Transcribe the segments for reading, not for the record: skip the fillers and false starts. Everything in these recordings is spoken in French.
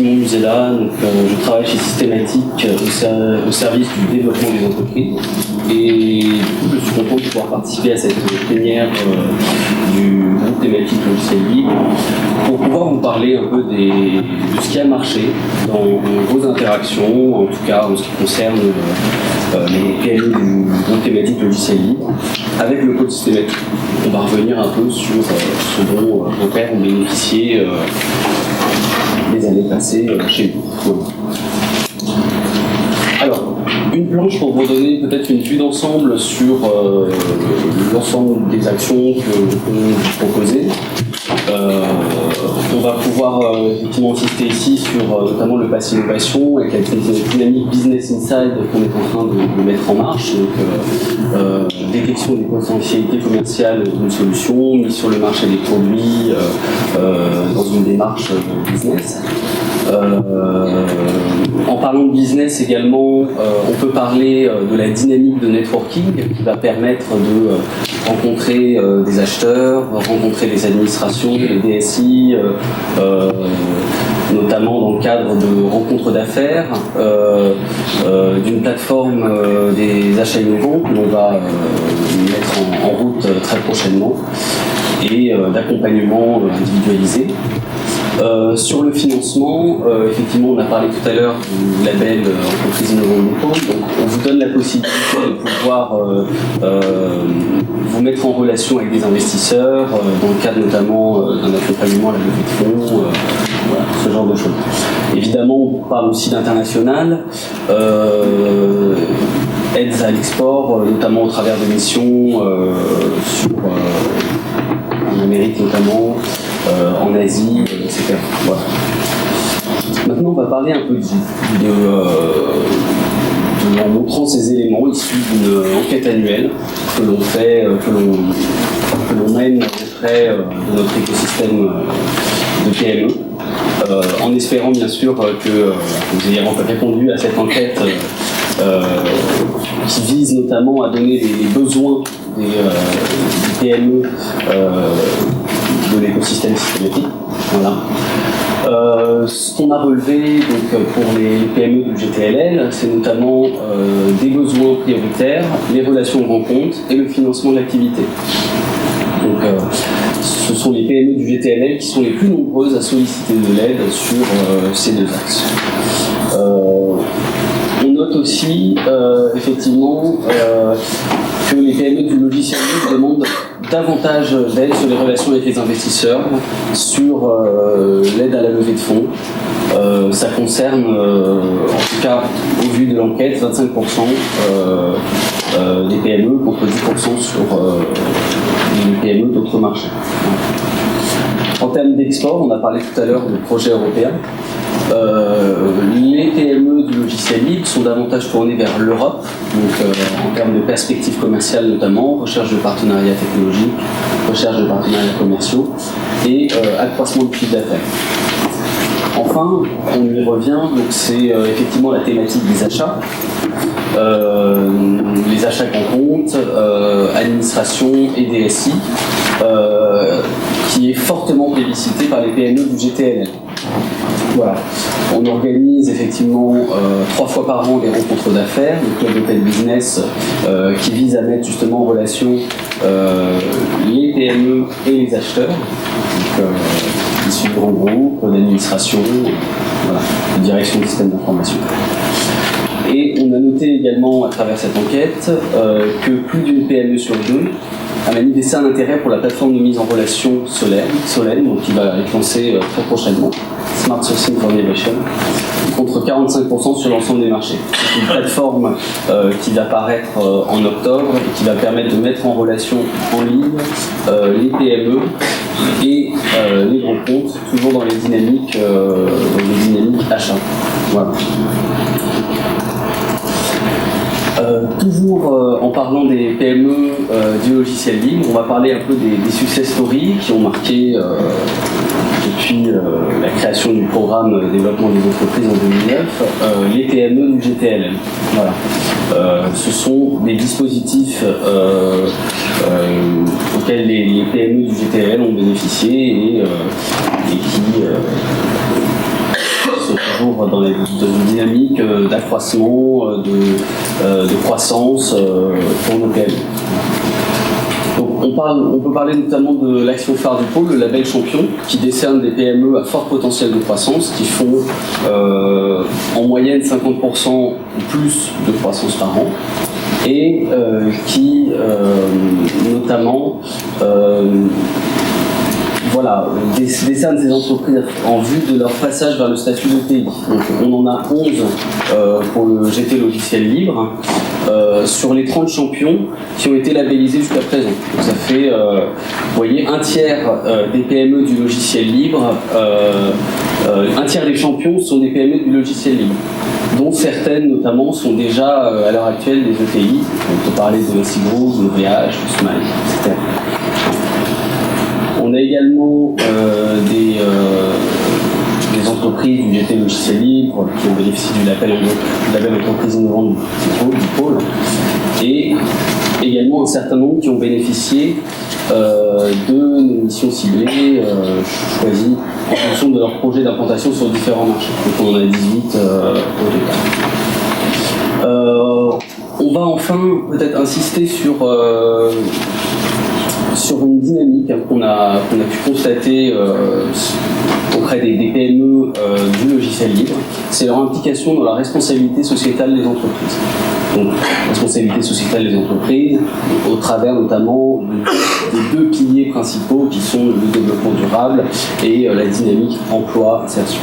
Simon Musella, je travaille chez Systématique au service du développement des entreprises et du coup, je suis content de pouvoir participer à cette plénière du groupe thématique logiciel libre pour pouvoir vous parler un peu de ce qui a marché dans vos interactions, en tout cas en ce qui concerne les PME du groupe thématique logiciel libre avec le code systématique. On va revenir un peu sur ce dont vos pairs ont bénéficié les années passées chez vous. Voilà. Alors, une planche pour vous donner peut-être une vue d'ensemble sur l'ensemble des actions que vous proposez. On va pouvoir effectivement insister ici sur notamment le Pass Innovation avec la dynamique Business Inside qu'on est en train de mettre en marche. Donc, détection des potentialités commerciales d'une solution, mise sur le marché des produits dans une démarche business. En parlant de business également, on peut parler de la dynamique de networking qui va permettre de rencontrer des acheteurs, rencontrer des administrations, des DSI, notamment dans le cadre de rencontres d'affaires, d'une plateforme des achats innovants que l'on va mettre en route très prochainement et d'accompagnement individualisé. Sur le financement, effectivement, on a parlé tout à l'heure du label entreprise innovante. Donc, on vous donne la possibilité de pouvoir vous mettre en relation avec des investisseurs, dans le cadre notamment d'un accompagnement à la levée de fonds, voilà, ce genre de choses. Évidemment, on parle aussi d'international, aides à l'export, notamment au travers de missions en Amérique notamment, en Asie, etc. Voilà. Maintenant, on va parler un peu en montrant ces éléments issus d'une enquête annuelle que l'on fait, que l'on mène auprès de notre écosystème de PME, en espérant bien sûr que vous ayez répondu à cette enquête qui vise notamment à donner les besoins des PME de l'écosystème systématique. Voilà. Ce qu'on a relevé donc, pour les PME du GTLL, c'est notamment des besoins prioritaires, les relations de rencontre et le financement de l'activité. Donc, ce sont les PME du GTLL qui sont les plus nombreuses à solliciter de l'aide sur ces deux axes. On note aussi effectivement que les PME du logiciel libre demandent davantage d'aide sur les relations avec les investisseurs, sur l'aide à la levée de fonds. Ça concerne, en tout cas au vu de l'enquête, 25% des PME contre 10% sur les PME d'autres marchés. En termes d'export, on a parlé tout à l'heure de projets européens. Les PME du logiciel libre sont davantage tournées vers l'Europe, donc en termes de perspectives commerciales notamment, recherche de partenariats technologiques, recherche de partenariats commerciaux et accroissement du chiffre d'affaires. Enfin, on y revient, donc c'est effectivement la thématique des achats, les achats grand compte, administration et DSI, qui est fortement plébiscité par les PME du GTLL. Voilà. On organise effectivement 3 fois par an des rencontres d'affaires, le club Open Business, qui vise à mettre justement en relation les PME et les acheteurs, donc, issus de grands groupes, d'administration, voilà, de direction de système d'information. Et on a noté également à travers cette enquête que plus d'une PME sur deux a manifesté un intérêt pour la plateforme de mise en relation Solène, donc qui va être lancée très prochainement, Smart Sourcing for Innovation, contre 45% sur l'ensemble des marchés. C'est une plateforme qui va paraître en octobre et qui va permettre de mettre en relation en ligne les PME et les grands comptes, toujours dans les dynamiques achats. Voilà. Toujours en parlant des PME du logiciel libre, on va parler un peu des success stories qui ont marqué depuis la création du programme développement des entreprises en 2009, les PME du GTLL. Voilà. Ce sont des dispositifs auxquels les PME du GTLL ont bénéficié et qui se toujours dans une dynamique d'accroissement, de croissance pour nos PME. Donc on peut parler notamment de l'action phare du pôle, le label Champion, qui décerne des PME à fort potentiel de croissance, qui font en moyenne 50% ou plus de croissance par an, et qui notamment décerne ces entreprises en vue de leur passage vers le statut d'ETI. Donc on en a 11 pour le GT logiciel libre, sur les 30 champions qui ont été labellisés jusqu'à présent. Donc ça fait, vous voyez, un tiers des PME du logiciel libre, un tiers des champions sont des PME du logiciel libre, dont certaines notamment sont déjà à l'heure actuelle des ETI. On peut parler de Cigro, de VH, de Smile, etc. On a également des entreprises du GT logiciel libre qui ont bénéficié du label entreprise innovante du pôle, et également un certain nombre qui ont bénéficié de nos missions ciblées choisies en fonction de leur projet d'implantation sur différents marchés. Donc on en a 18 au total. On va enfin peut-être insister sur une dynamique qu'on a pu constater auprès des PME du logiciel libre, c'est leur implication dans la responsabilité sociétale des entreprises. Donc, responsabilité sociétale des entreprises, au travers notamment des deux piliers principaux qui sont le développement durable et la dynamique emploi-insertion.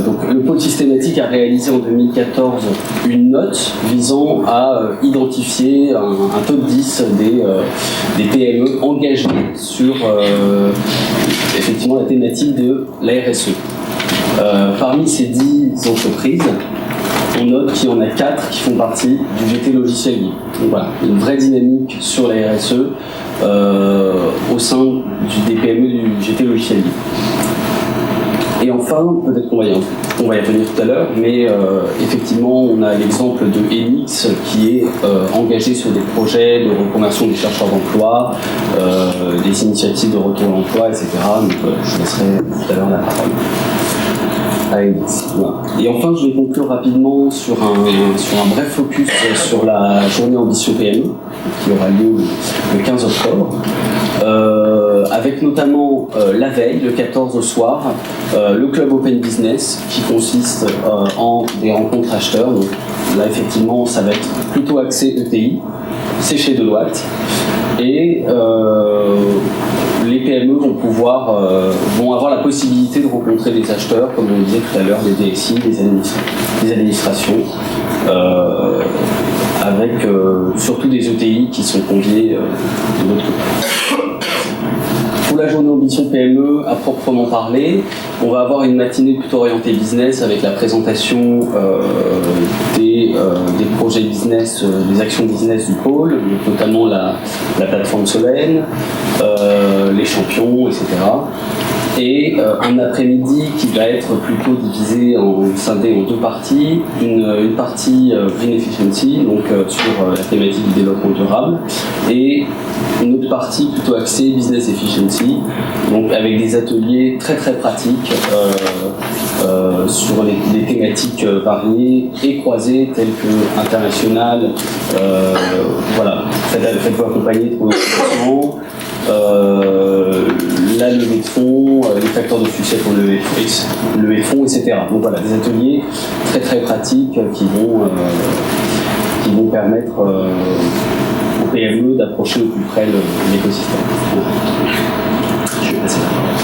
Donc, le pôle systématique a réalisé en 2014 une note visant à identifier un top 10 des PME engagées sur effectivement la thématique de la RSE. Parmi ces 10 entreprises, on note qu'il y en a 4 qui font partie du GT logiciel libre. Donc voilà, une vraie dynamique sur la RSE au sein des PME du GT logiciel libre. Et enfin, peut-être qu'on va y revenir tout à l'heure, mais effectivement, on a l'exemple de Enix qui est engagé sur des projets de reconversion des chercheurs d'emploi, des initiatives de retour à l'emploi, etc. Donc je laisserai tout à l'heure la parole à Enix. Voilà. Et enfin, je vais conclure rapidement sur un bref focus sur la journée Ambition PME, qui aura lieu le 15 octobre. Avec notamment la veille, le 14 au soir, le Club Open Business qui consiste en des rencontres acheteurs. Donc là, effectivement, ça va être plutôt axé ETI, c'est chez Deloitte. Et les PME vont avoir la possibilité de rencontrer des acheteurs, comme on disait tout à l'heure, des DSI, des administrations, avec surtout des ETI qui sont conviés de l'autre côté. Pour la journée Ambition PME, à proprement parler, on va avoir une matinée plutôt orientée business avec la présentation des projets business, des actions business du pôle, donc notamment la plateforme Solène, les champions, etc. Et un après-midi qui va être plutôt scindé en deux parties. Une partie Green Efficiency, donc sur la thématique du développement durable, et une autre partie plutôt axée Business Efficiency, donc avec des ateliers très très pratiques sur les thématiques variées et croisées telles que internationales, voilà, faites-vous accompagner de financement, la levée de fonds, les facteurs de succès pour lever de fonds, etc. Donc voilà, des ateliers très très pratiques qui vont permettre aux PME d'approcher au plus près l'écosystème. Je vais passer la parole.